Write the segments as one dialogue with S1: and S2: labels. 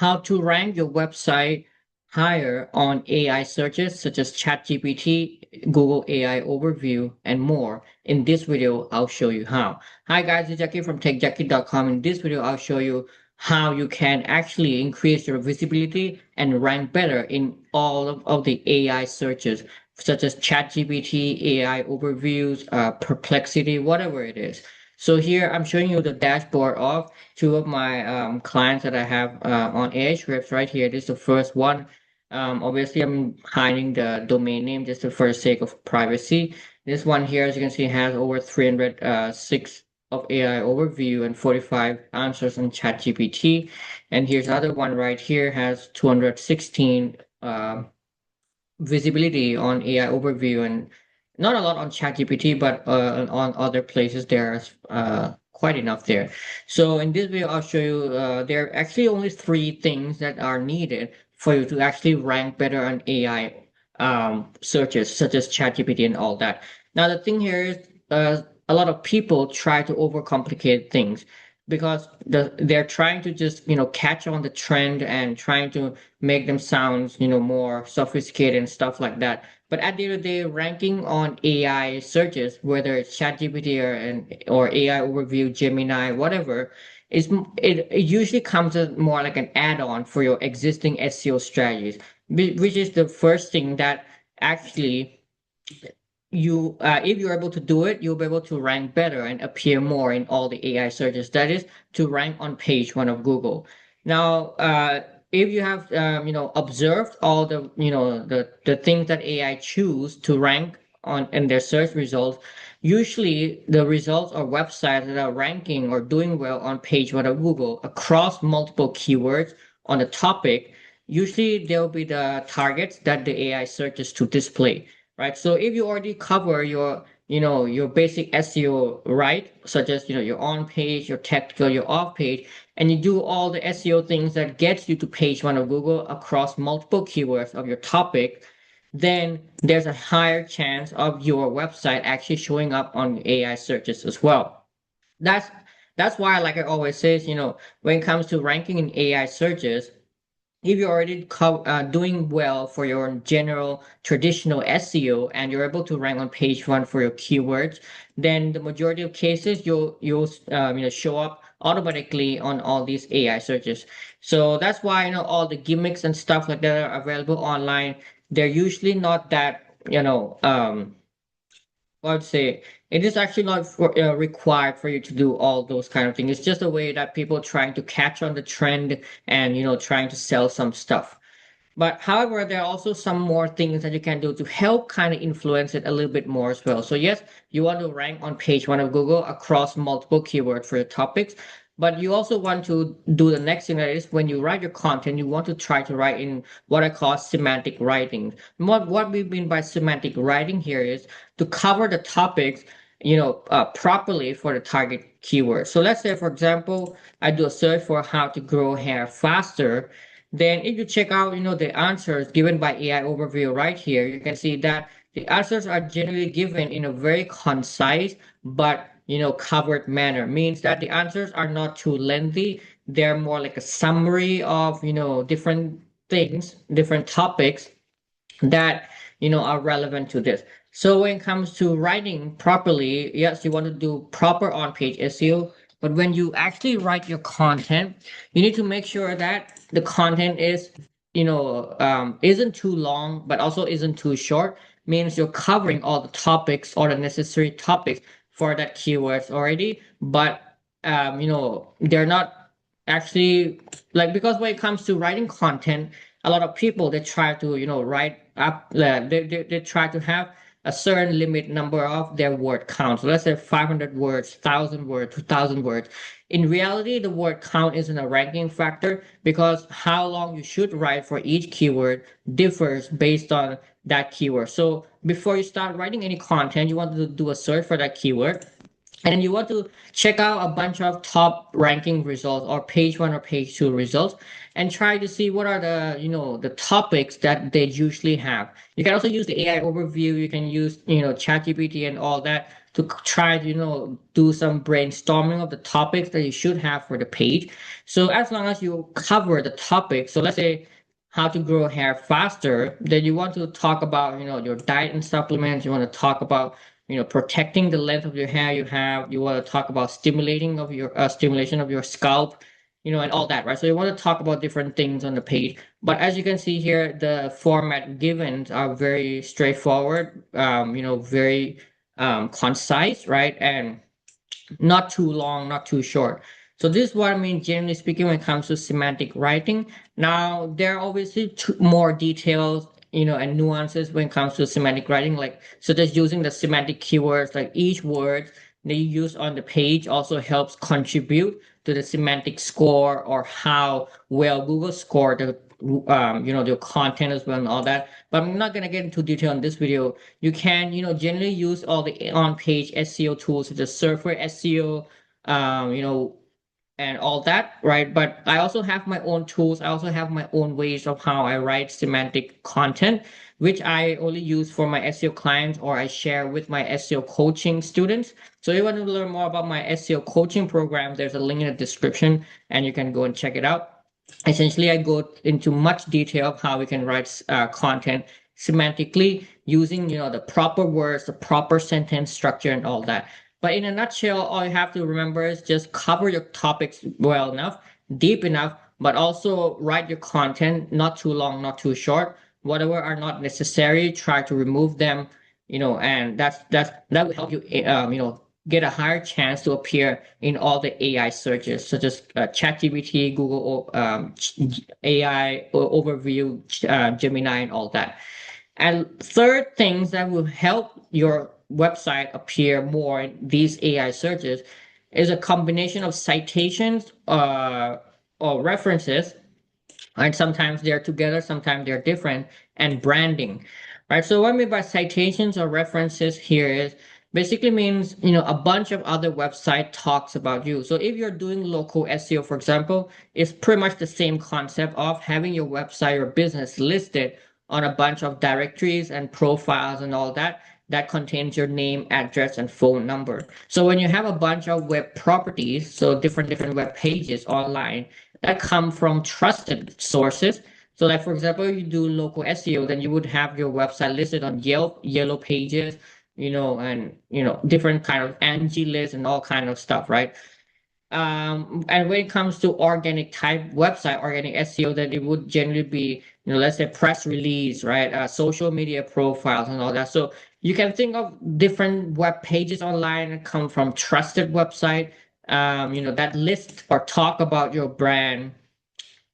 S1: how to rank your website higher on AI searches such as ChatGPT, Google AI Overview, and more. In this video, I'll show you how. Hi guys, it's Jackie from TechJackie.com. In this video, I'll show you how you can actually increase your visibility and rank better in all of the AI searches such as ChatGPT, AI overviews, Perplexity, whatever it is. So here I'm showing you the dashboard of two of my clients that I have on Ahrefs right here. This is the first one. Obviously, I'm hiding the domain name just for the sake of privacy. This one here, as you can see, has over 306 of AI overview and 45 answers on ChatGPT. And here's another one right here, has 216 visibility on AI overview and not a lot on ChatGPT, but on other places there's quite enough there. So in this video, I'll show you there are actually only three things that are needed for you to actually rank better on AI searches such as ChatGPT and all that. Now the thing here is a lot of people try to overcomplicate things because they're trying to just catch on the trend and trying to make them sound more sophisticated and stuff like that. But at the end of the day, ranking on AI searches, whether it's ChatGPT or AI Overview, Gemini, whatever, it usually comes as more like an add-on for your existing SEO strategies, which is the first thing that actually you if you're able to do it, you'll be able to rank better and appear more in all the AI searches. That is to rank on page one of Google. Now, if you have observed all the the things that AI choose to rank on in their search results, usually the results are websites that are ranking or doing well on page one of Google across multiple keywords on the topic. Usually, there will be the targets that the AI searches to display, right? So if you already cover your, your basic SEO right, such as, your on page, your technical, your off page, and you do all the SEO things that gets you to page one of Google across multiple keywords of your topic, then there's a higher chance of your website actually showing up on AI searches as well. That's that's why, like I always say, when it comes to ranking in AI searches, if you're already doing well for your general traditional SEO and you're able to rank on page one for your keywords, then the majority of cases you'll show up automatically on all these AI searches. So that's why all the gimmicks and stuff like that are available online. They're usually not that I would say it is actually not required for you to do all those kind of things. It's just a way that people trying to catch on the trend and trying to sell some stuff. But however, there are also some more things that you can do to help kind of influence it a little bit more as well. So yes, you want to rank on page one of Google across multiple keywords for your topics, but you also want to do the next thing, that is when you write your content, you want to try to write in what I call semantic writing. What we mean by semantic writing here is to cover the topics properly for the target keyword. So let's say, for example, I do a search for how to grow hair faster. Then if you check out, the answers given by AI overview right here, you can see that the answers are generally given in a very concise but covered manner. Means that the answers are not too lengthy. They're more like a summary of different things, different topics that are relevant to this. So when it comes to writing properly, yes, you want to do proper on-page SEO, but when you actually write your content, you need to make sure that the content is isn't too long but also isn't too short. Means you're covering all the topics or the necessary topics for that keywords already, but they're not actually, like, because when it comes to writing content, a lot of people, they try to write up, they try to have a certain limit number of their word count. So let's say 500 words, 1,000 words, 2,000 words. In reality, the word count isn't a ranking factor because how long you should write for each keyword differs based on that keyword. So before you start writing any content, you want to do a search for that keyword, and then you want to check out a bunch of top ranking results or page one or page two results, and try to see what are the the topics that they usually have. You can also use the AI overview. You can use ChatGPT and all that to try to do some brainstorming of the topics that you should have for the page. So as long as you cover the topic, so let's say how to grow hair faster, then you want to talk about your diet and supplements. You want to talk about protecting the length of your hair you have. You want to talk about stimulation of your scalp, and all that, right? So you want to talk about different things on the page. But as you can see here, the format given are very straightforward, very concise, right? And not too long, not too short. So this is what I mean, generally speaking, when it comes to semantic writing. Now, there are obviously more details, and nuances when it comes to semantic writing, like such as using the semantic keywords, like each word that you use on the page also helps contribute to the semantic score, or how well Google scored the content as well and all that. But I'm not gonna get into detail in this video. You can, generally use all the on-page SEO tools such as Surfer SEO, um, you know, and all that, right? But I also have my own tools. I also have my own ways of how I write semantic content, which I only use for my SEO clients, or I share with my SEO coaching students. So if you want to learn more about my SEO coaching program, there's a link in the description and you can go and check it out. Essentially, I go into much detail of how we can write content semantically using the proper words, the proper sentence structure, and all that. But in a nutshell, all you have to remember is just cover your topics well enough, deep enough, but also write your content not too long, not too short. Whatever are not necessary, try to remove them. And that will help you get a higher chance to appear in all the AI searches, such as ChatGPT, Google AI overview, Gemini, and all that. And third things that will help your website appear more in these AI searches is a combination of citations or references, and sometimes they're together, sometimes they're different, and branding, right? So what I mean by citations or references here is basically means a bunch of other website talks about you. So if you're doing local SEO, for example, it's pretty much the same concept of having your website or business listed on a bunch of directories and profiles and all that that contains your name, address, and phone number. So when you have a bunch of web properties, so different web pages online that come from trusted sources. So, like for example, if you do local SEO, then you would have your website listed on Yelp, Yellow Pages, and different kind of Angie lists and all kind of stuff, right? And when it comes to organic type website, organic SEO, then it would generally be, let's say press release, right? Social media profiles and all that. So you can think of different web pages online that come from trusted website, that list or talk about your brand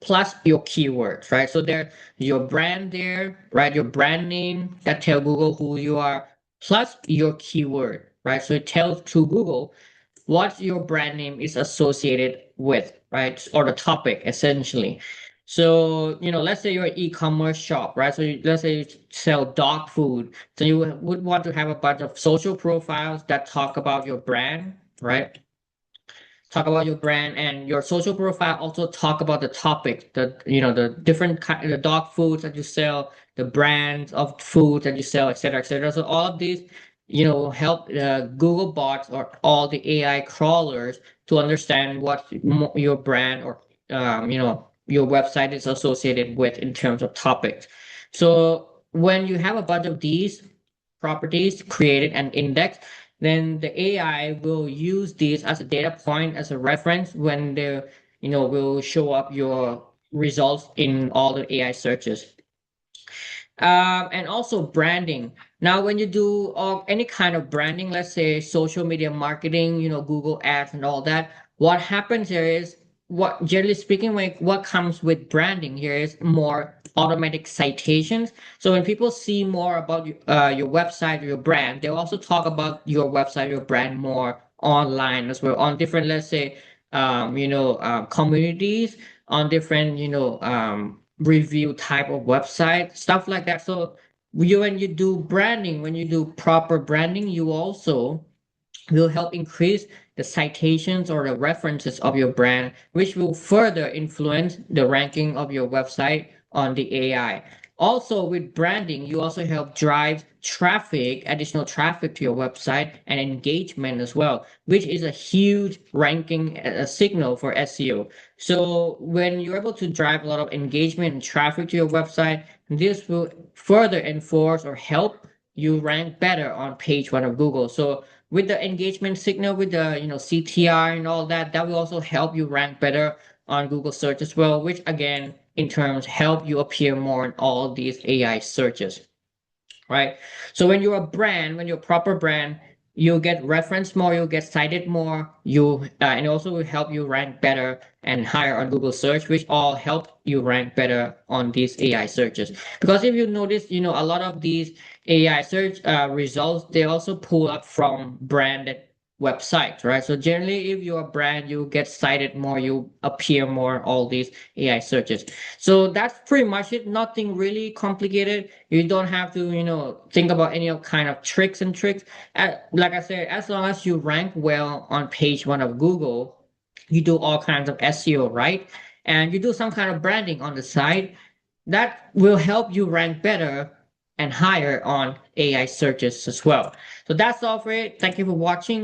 S1: plus your keywords, right? So there, your brand there, right? Your brand name that tell Google who you are, plus your keyword, right? So it tells to Google what your brand name is associated with, right? Or the topic essentially. So, let's say you're an e-commerce shop, right? So let's say you sell dog food. So you would want to have a bunch of social profiles that talk about your brand, right? Talk about your brand, and your social profile also talk about the topic, the different kind, the dog foods that you sell, the brands of food that you sell, etc., etc. So all of these help Google bots or all the AI crawlers to understand what your brand or your website is associated with in terms of topics. So when you have a bunch of these properties created and indexed, then the AI will use these as a data point, as a reference when they will show up your results in all the AI searches. And also branding. Now, when you do any kind of branding, let's say social media marketing, Google Ads and all that, what happens here is, what generally speaking, what comes with branding here is more automatic citations. So when people see more about your website or your brand, they'll also talk about your website, your brand more online as well on different, let's say, communities, on different, review type of website, stuff like that. So when you do branding, when you do proper branding, you also will help increase the citations or the references of your brand, which will further influence the ranking of your website on the AI. Also, with branding, you also help drive traffic, additional traffic to your website and engagement as well, which is a huge ranking signal for SEO. So, when you're able to drive a lot of engagement and traffic to your website, this will further enforce or help you rank better on page one of Google. So, with the engagement signal, with the CTR and all that, that will also help you rank better on Google search as well, which again, in terms, help you appear more in all these AI searches, right? So when you're a brand, when you're a proper brand, you'll get referenced more, you'll get cited more, and it also will help you rank better and higher on Google search, which all help you rank better on these AI searches. Because if you notice, a lot of these AI search results, they also pull up from branded websites, right? So generally, if you're a brand, you get cited more, you appear more all these AI searches. So that's pretty much it. Nothing really complicated. You don't have to, think about any kind of tricks and tricks. Like I said, as long as you rank well on page one of Google, you do all kinds of SEO, right? And you do some kind of branding on the site, that will help you rank better and higher on AI searches as well. So that's all for it. Thank you for watching.